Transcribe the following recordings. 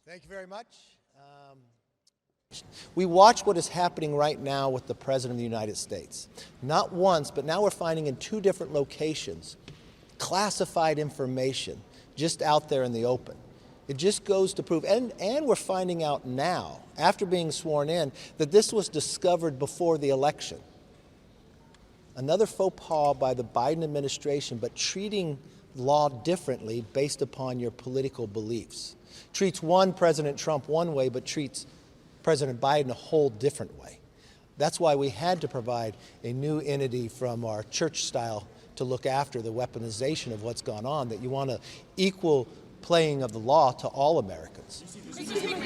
Thank you very much. We watch what is happening right now with the President of the United States. Not once, but now we're finding in two different locations classified information just out there in the open. It just goes to prove, and we're finding out now, after being sworn in, that this was discovered before the election. Another faux pas by the Biden administration, but treating law differently based upon your political beliefs. Treats President Trump one way, but treats President Biden a whole different way. That's why we had to provide a new entity from our church style to look after the weaponization of what's gone on, that you want an equal playing of the law to all Americans.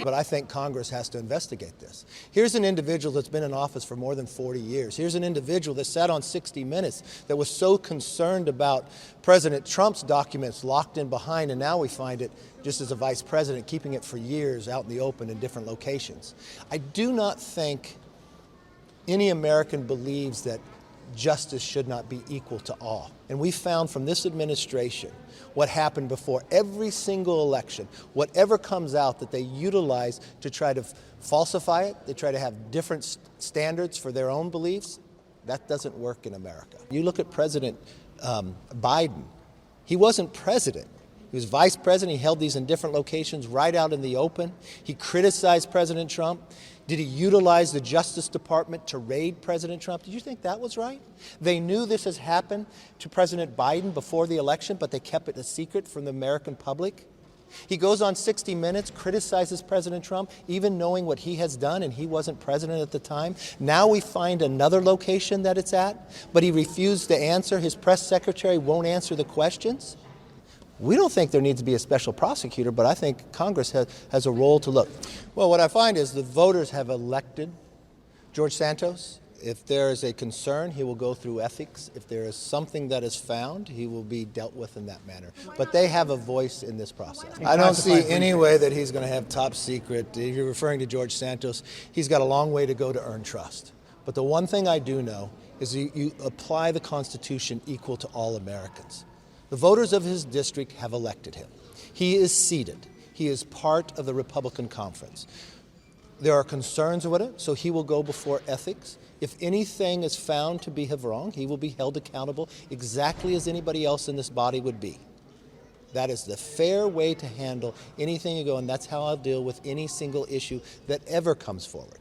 But I think Congress has to investigate this. Here's an individual that's been in office for more than 40 years. Here's an individual that sat on 60 Minutes that was so concerned about President Trump's documents locked in behind, and now we find it just as a vice president, keeping it for years out in the open in different locations. I do not think any American believes that justice should not be equal to all. And we found from this administration what happened before every single election, whatever comes out that they utilize to try to falsify it, they try to have different standards for their own beliefs. That doesn't work in America. You look at President Biden, he wasn't president. He was vice president. He held these in different locations right out in the open. He criticized President Trump. Did he utilize the Justice Department to raid President Trump? Did you think that was right? They knew this has happened to President Biden before the election, but they kept it a secret from the American public. He goes on 60 Minutes, criticizes President Trump, even knowing what he has done, and he wasn't president at the time. Now we find another location that it's at, but he refused to answer. His press secretary won't answer the questions. We don't think there needs to be a special prosecutor, but I think Congress has a role to look. Well, what I find is the voters have elected George Santos. If there is a concern, he will go through ethics. If there is something that is found, he will be dealt with in that manner. But they have a voice in this process. I don't see any way that he's going to have top secret. If you're referring to George Santos, he's got a long way to go to earn trust. But the one thing I do know is you apply the Constitution equal to all Americans. The voters of his district have elected him. He is seated. He is part of the Republican conference. There are concerns with it, so he will go before ethics. If anything is found to be wrong, he will be held accountable exactly as anybody else in this body would be. That is the fair way to handle anything you go, and that's how I'll deal with any single issue that ever comes forward.